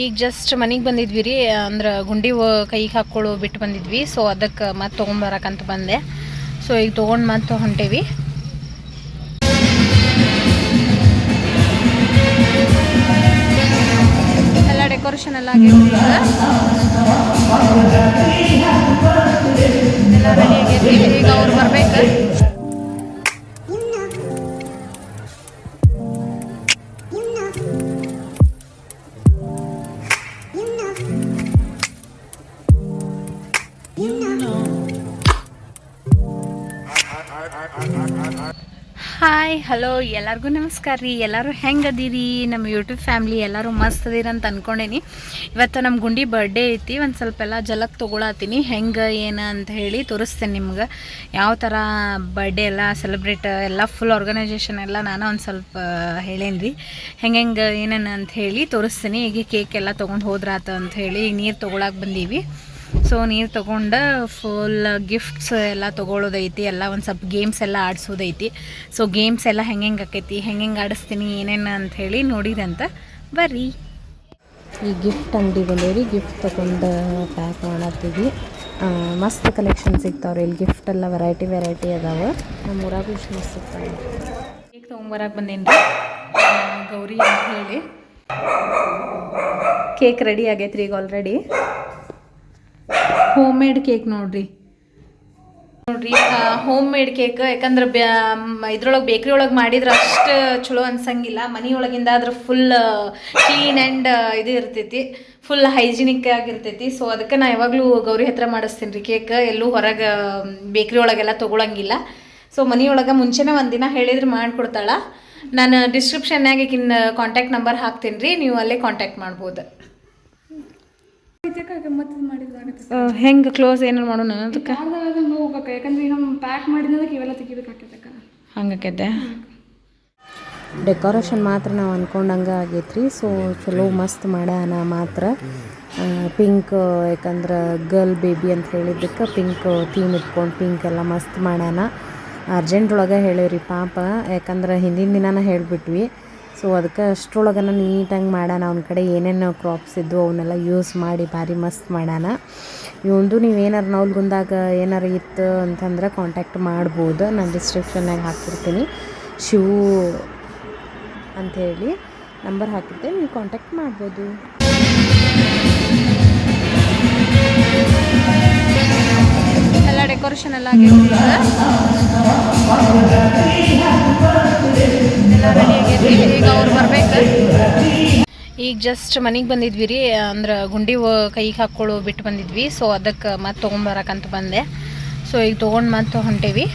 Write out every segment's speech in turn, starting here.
ಈಗ ಜಸ್ಟ್ ಮನೆಗೆ ಬಂದಿದ್ವಿ ರೀ. ಅಂದ್ರೆ ಗುಂಡಿ ಕೈಗೆ ಹಾಕ್ಕೊಳ್ಳೋ ಬಿಟ್ಟು ಬಂದಿದ್ವಿ. ಸೊ ಅದಕ್ಕೆ ಮತ್ತೆ ತೊಗೊಂಬರಕ್ಕಂತ ಬಂದೆ. ಸೊ ಈಗ ತೊಗೊಂಡು ಮತ್ತೆ ಹೊಂಟೇವಿ. ಎಲ್ಲ ಡೆಕೋರೇಷನ್ ಎಲ್ಲ ಆಗೈತಿ. ಎಲ್ಲ ರೆಡಿ ಆಗೈತಿ. ಈಗ ಅವ್ರು ಬರ್ಬೇಕು. ಹಾಯ್ ಹಲೋ ಎಲ್ಲರಿಗೂ ನಮಸ್ಕಾರ ರೀ. ಎಲ್ಲರೂ ಹೆಂಗದೀರಿ? ನಮ್ಮ ಯೂಟ್ಯೂಬ್ ಫ್ಯಾಮ್ಲಿ ಎಲ್ಲರೂ ಮಸ್ತ್ ಅದೀರಿ ಅಂತ ಅಂದ್ಕೊಂಡೇನಿ. ಇವತ್ತು ನಮ್ಮ ಗುಂಡಿ ಬರ್ಡೇ ಐತಿ. ಒಂದು ಸ್ವಲ್ಪ ಎಲ್ಲ ಜಲಕ್ ತೊಗೊಳತ್ತೀನಿ, ಹೆಂಗೆ ಏನು ಅಂತ ಹೇಳಿ ತೋರಿಸ್ತೇನೆ ನಿಮ್ಗೆ. ಯಾವ ಥರ ಬರ್ಡೇ ಎಲ್ಲ ಸೆಲೆಬ್ರೇಟ್ ಎಲ್ಲ ಫುಲ್ ಆರ್ಗನೈಜೇಷನ್ ಎಲ್ಲ ನಾನು ಒಂದು ಸ್ವಲ್ಪ ಹೇಳೇನಿ ರೀ. ಹೆಂಗೆ ಏನೇನು ಅಂತ ಹೇಳಿ ತೋರಿಸ್ತೀನಿ. ಈಗ ಕೇಕ್ ಎಲ್ಲ ತೊಗೊಂಡು ಹೋದ್ರಾತ ಅಂತ ಹೇಳಿ ಈಗ ನೀರು ತೊಗೊಳಕ್ಕೆ ಬಂದೀವಿ. ಸೊ ನೀರು ತೊಗೊಂಡು ಫುಲ್ ಗಿಫ್ಟ್ಸ್ ಎಲ್ಲ ತೊಗೊಳೋದೈತಿ. ಎಲ್ಲ ಒಂದು ಸ್ವಲ್ಪ ಗೇಮ್ಸ್ ಎಲ್ಲ ಆಡಿಸೋದೈತಿ. ಸೊ ಗೇಮ್ಸ್ ಎಲ್ಲ ಹೆಂಗೆ ಆಕೈತಿ, ಹೆಂಗೆ ಆಡಿಸ್ತೀನಿ, ಏನೇನು ಅಂಥೇಳಿ ನೋಡಿರಂತ ಬರ್ರಿ. ಈ ಗಿಫ್ಟ್ ಅಂಗಡಿ ಬಂದೇವ್ರಿ. ಗಿಫ್ಟ್ ತೊಗೊಂಡು ಪ್ಯಾಕ್ ಮಾಡತ್ತೀವಿ. ಮಸ್ತ್ ಕಲೆಕ್ಷನ್ ಸಿಗ್ತಾವ್ರಿ ಇಲ್ಲಿ. ಗಿಫ್ಟ್ ಎಲ್ಲ ವೆರೈಟಿ ಅದಾವೆ. ನಮ್ಮ ಊರಾಗೂ ಇಷ್ಟು ಮಸ್ತ್ ಸಿಗ್ತಾವೆ. ಕೇಕ್ ತೊಗೊಂಬರಕ್ಕೆ ಬಂದೇನಿ ರೀ, ಗೌರಿ ಅಂತ ಹೇಳಿ. ಕೇಕ್ ರೆಡಿ ಆಗೈತ್ರಿ ಈಗ ಆಲ್ರೆಡಿ. ಹೋಮ್ ಮೇಡ್ ಕೇಕ್ ನೋಡ್ರಿ. Home made cake. ಯಾಕಂದ್ರೆ ಇದ್ರೊಳಗೆ ಬೇಕ್ರಿ ಒಳಗೆ ಮಾಡಿದ್ರೆ ಅಷ್ಟು ಚಲೋ ಅನ್ಸಂಗಿಲ್ಲ. ಮನೆಯೊಳಗಿಂದ ಆದ್ರೆ ಫುಲ್ ಕ್ಲೀನ್ ಆ್ಯಂಡ್ ಇದು ಇರ್ತೈತಿ, ಫುಲ್ ಹೈಜಿನಿಕ್ ಆಗಿರ್ತೈತಿ. ಸೊ ಅದಕ್ಕೆ ನಾ ಯಾವಾಗಲೂ ಗೌರಿ ಹತ್ರ ಮಾಡಿಸ್ತೀನಿ ರೀ ಕೇಕ್. ಎಲ್ಲೂ ಹೊರಗೆ ಬೇಕ್ರಿ ಒಳಗೆಲ್ಲ ತೊಗೊಳಂಗಿಲ್ಲ. ಸೊ ಮನೆಯೊಳಗೆ ಮುಂಚೆನೇ ಒಂದಿನ ಹೇಳಿದ್ರೆ ಮಾಡಿಕೊಡ್ತಾಳೆ. ನಾನು ಡಿಸ್ಕ್ರಿಪ್ಷನ್ನಾಗ ಈಗಿನ ಕಾಂಟ್ಯಾಕ್ಟ್ ನಂಬರ್ ಹಾಕ್ತೀನಿ ರೀ, ನೀವು ಅಲ್ಲೇ ಕಾಂಟ್ಯಾಕ್ಟ್ ಮಾಡ್ಬೋದು. ಹೆಂಗೆ ಕ್ಲೋಸ್ ಏನಾರು ಮಾಡೋಣ ಅದಕ್ಕೆ ಹೋಗ್ಬೇಕು. ಯಾಕಂದ್ರೆ ನಮ್ಮ ಪ್ಯಾಕ್ ಮಾಡಿದ್ದಕ್ಕೆ ಇವೆಲ್ಲ ತೆಗಿಬೇಕಾಗ್ತೈತೆ. ಹಂಗಾಕೈತೆ. ಡೆಕೋರೇಷನ್ ಮಾತ್ರ ನಾವು ಅಂದ್ಕೊಂಡಂಗೆ ಆಗೈತ್ರಿ. ಸೊ ಚಲೋ ಮಸ್ತ್ ಮಾಡ್ಯಾನ ಮಾತ್ರ. ಪಿಂಕ್, ಯಾಕಂದ್ರೆ ಗರ್ಲ್ ಬೇಬಿ ಅಂತ ಹೇಳಿದ್ದಕ್ಕೆ ಪಿಂಕ್ ಥೀಮ್ ಇಟ್ಕೊಂಡು ಪಿಂಕ್ ಎಲ್ಲ ಮಸ್ತ್ ಮಾಡ್ಯಾನ. ಅರ್ಜೆಂಟೊಳಗೆ ಹೇಳಿವ್ರಿ ಪಾಪ, ಯಾಕಂದ್ರೆ ಹಿಂದಿನ ದಿನಾನ ಹೇಳಿಬಿಟ್ವಿ. ಸೊ ಅದಕ್ಕೆ ಅಷ್ಟರೊಳಗೆ ನೀಟಾಗಿ ಮಾಡ್ಯಾನ. ಅವನ ಕಡೆ ಏನೇನು ಕ್ರಾಪ್ಸ್ ಇದ್ದು ಅವನ್ನೆಲ್ಲ ಯೂಸ್ ಮಾಡಿ ಭಾರಿ ಮಸ್ತ್ ಮಾಡ್ಯಾನ. ಇವಂದು ನೀವೇನಾರು ನವಲ್ಗುಂದಾಗ ಏನಾರು ಇತ್ತು ಅಂತಂದ್ರೆ ಕಾಂಟ್ಯಾಕ್ಟ್ ಮಾಡ್ಬೋದು. ನಾನು ಡಿಸ್ಕ್ರಿಪ್ಷನ್ನಾಗ ಹಾಕಿರ್ತೀನಿ. ಶಿವು ಅಂಥೇಳಿ ನಂಬರ್ ಹಾಕಿರ್ತೀನಿ, ನೀವು ಕಾಂಟ್ಯಾಕ್ಟ್ ಮಾಡ್ಬೋದು. ಎಲ್ಲ ಡೆಕೋರೇಷನ್ ಎಲ್ಲ ಆಗೈತಿ. ಎಲ್ಲ ರೆಡಿ ಆಗೈತಿ. ಈಗ ಅವ್ರು ಬರ್ಬೇಕು. ಈಗ ಜಸ್ಟ್ ಮನೆಗೆ ಬಂದಿದ್ವಿ ರೀ. ಅಂದ್ರೆ ಗುಂಡಿ ಕೈಗೆ ಹಾಕ್ಕೊಳ್ಳೋ ಬಿಟ್ಟು ಬಂದಿದ್ವಿ. ಸೊ ಅದಕ್ಕೆ ಮತ್ತೆ ತೊಗೊಂಬರಕ್ಕಂತ ಬಂದೆ. ಸೊ ಈಗ ತೊಗೊಂಡು ಮತ್ತೆ ಹೊಂಟೇವಿ.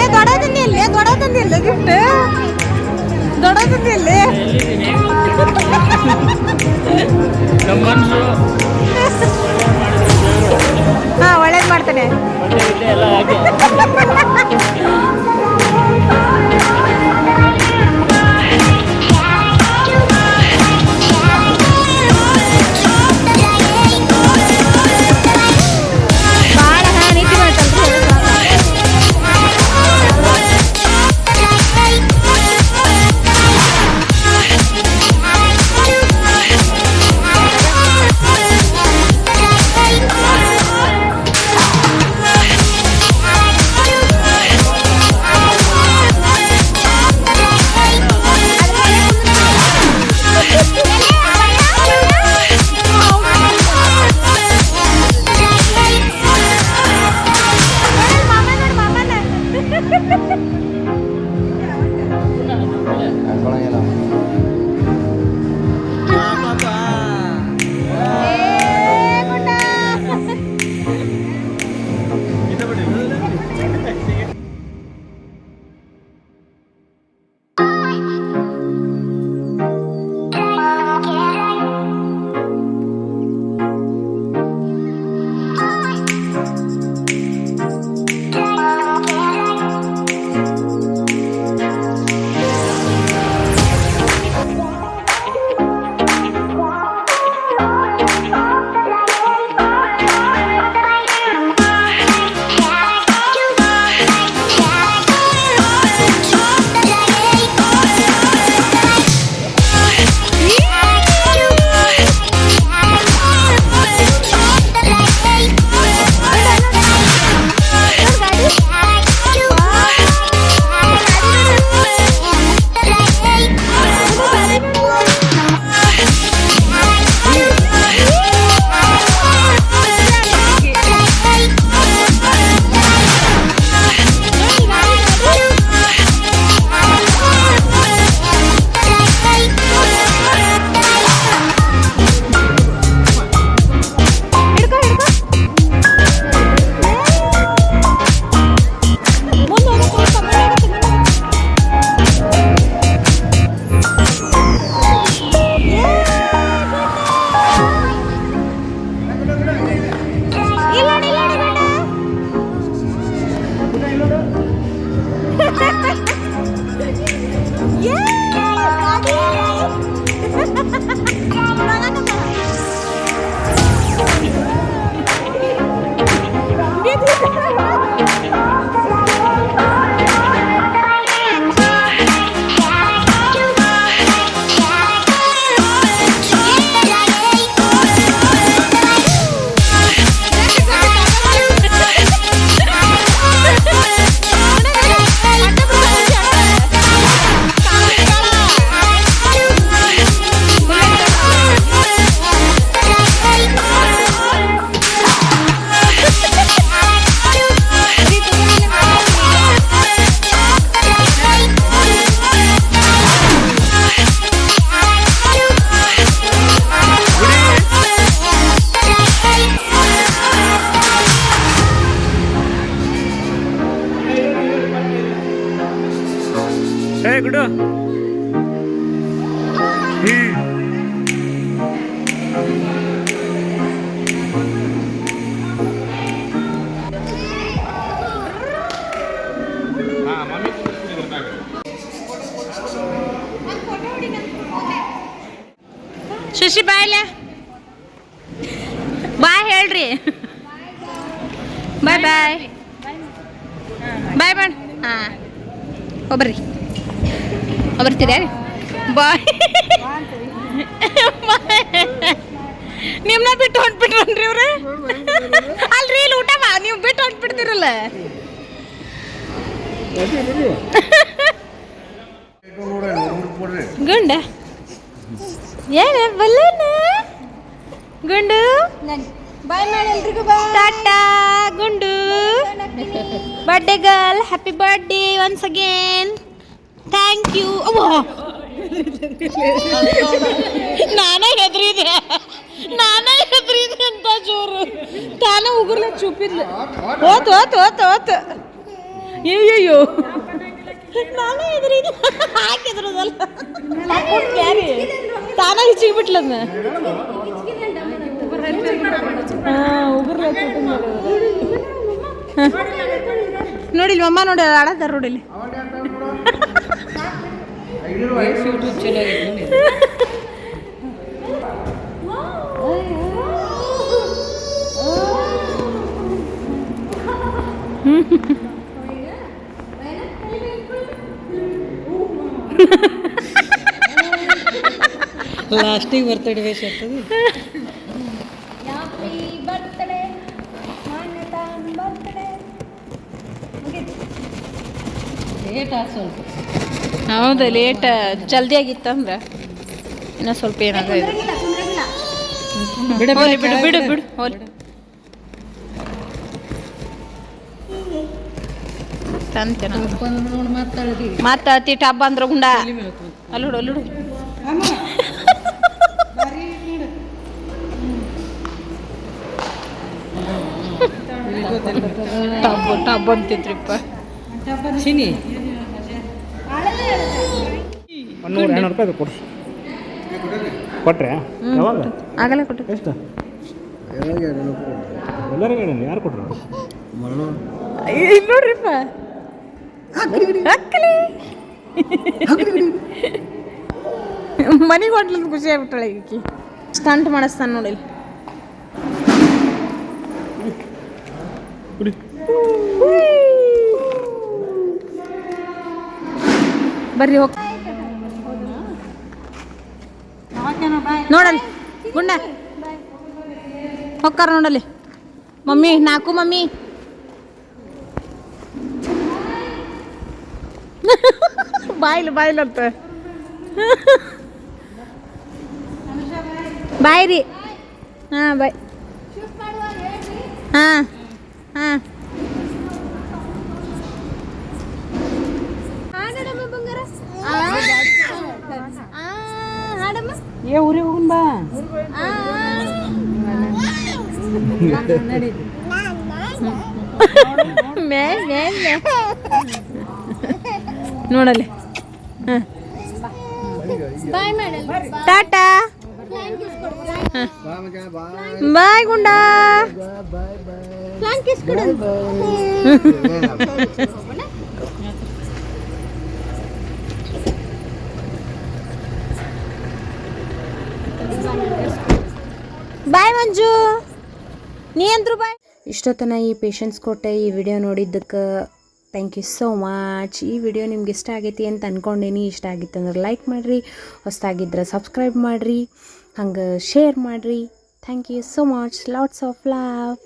ದೊಡ್ಡದಂದಿಲ್ಲ ಗಿಫ್ಟ್ ದೊಡ್ಡದಂದಿಲ್ಲ ಹಾ ಒಳ್ಳೇದು ಮಾಡ್ತಾನೆ ಗುಡು ಶಶಿ ಬಾಯ್ಲೆ ಬಾಯ್ ಹೇಳ್ರಿ ಬಾಯ್ ಬಾಯ್ ಬಾಯ್ ಬಾಯ್ ಹಾಂ ಒಬ್ಬರ್ರಿ ಬರ್ತೀರಾ ಬಾಯ್ ನಿಮ್ಮನ್ನ ಬಿಟ್ಟು ಹೊಂಟ್ಬಿಟ್ರನ್ರಿ ಇವ್ರೆ ಅಲ್ರಿ ಇಲ್ಲಿ ಊಟ ನೀವು ಬಿಟ್ಟು ಹೊಂಟ್ಬಿಡ್ತೀರಲ್ಲ ಗುಂಡ ಏನ ಬಲ್ಲನ ಗುಂಡು ಬಾಯ್ ಮಾಡಿ ಎಲ್ರಿಗೂ ಬಾಯ್ ಟಾಟಾ ಗುಂಡು birthday girl happy birthday once again thank you ನಾನೇ ಹೆದರಿದೆ ಅಂತ ಜೋರು ತಾನೇ ಉಗುರ್ಲೆ ಚೂಪಿದ್ಲು ಓತ್ ಓತ್ ಓತ್ ಓತ್ ಅಯ್ಯಯ್ಯೋ ನಾನು ಎದುರಿಗೆ ಹಾಕಿದ್ರದಲ್ಲ ತಾನ ಹಿಚ್ಚಿಗೆ ಬಿಟ್ಲದ ನೋಡಿಲ್ ಮಮ್ಮ ನೋಡಿ ಆಡತ್ತಾರ ನೋಡಿಲಿ ಲಾಸ್ಟಿಗೆ ಬರ್ತಡೆ ವೇಷ ಆಗ್ತದೆ. ಹೌದು ಲೇಟ್ ಜಲ್ದಿ ಆಗಿತ್ತಂದ್ರೆ ಇನ್ನೂ ಸ್ವಲ್ಪ ಏನಾದ್ರು ಹೋಲಿ ಬಿಡು ಬಿಡು ಬಿಡು ಹೋಲಿ ತಂತೇನ ಮತ್ತೆ ಟಬ್ಬ ಅಂದ್ರೆ ಗುಂಡ ಅಲ್ಲುಡು ಅಲ್ಲುಡು ಟಬ್ಬ ಟಬ್ಬ ಅಂತಿದ್ರಿಪ್ಪ ಚಿನಿ ₹100 ಕೊಡ್ಸಿ ಕೊಟ್ರೆ ಯಾವಾಗ ಆಗಲೇ ಕೊಟ್ಟು ಎಷ್ಟು ಎಲ್ಲರಿಗೂ ಹೇಳಿ ಯಾರು ಕೊಟ್ರು ನೋಡ್ರಿಪ್ಪ ಮನೆಗೆ ಹೊಟ್ಲಂತ ಖುಷಿ ಆಗ್ಬಿಟ್ಟಾಳೆ ಈಕಿ ಸ್ಟಂಟ್ ಮಾಡಿಸ್ತಾನೆ ನೋಡಿ ಬರ್ರಿ ಹೋಗ್ ನೋಡಲ್ಲಿ ಗುಂಡ ಹೊಕ್ಕಾರ ನೋಡಲ್ಲಿ ಮಮ್ಮಿ ನಾಲ್ಕು ಮಮ್ಮಿ ಬಾಯ್ಲಂತ ಬಾಯ್ ರೀ ಹಾಂ ಬಾಯ್ ಹಾಂ ಹಾಂ ಏ ಊರಿಗೆ ಹೋಗುನ್ ಬಾ ನೋಡಲ್ಲಿ ಹಾಂ ಟಾಟಾ ಬಾಯ್ ಗುಂಡ ಬಾಯ್ ಮಂಜು ನೀ ಅಂದ್ರು ಬಾಯ್. ಇಷ್ಟೊತ್ತನ ಈ ಪೇಷನ್ಸ್ ಕೊಟ್ಟೆ ಈ ವಿಡಿಯೋ ನೋಡಿದ್ದಕ್ಕೆ ಥ್ಯಾಂಕ್ ಯು ಸೋ ಮಚ್. ಈ ವಿಡಿಯೋ ನಿಮ್ಗೆ ಇಷ್ಟ ಆಗೈತಿ ಅಂತ ಅಂದ್ಕೊಂಡೇನಿ. ಇಷ್ಟ ಆಗಿತ್ತು ಅಂದ್ರೆ ಲೈಕ್ ಮಾಡಿರಿ, ಹೊಸದಾಗಿದ್ರೆ ಸಬ್ಸ್ಕ್ರೈಬ್ ಮಾಡಿರಿ, ಹಂಗೆ ಶೇರ್ ಮಾಡಿರಿ. Thank you so much. Lots of love.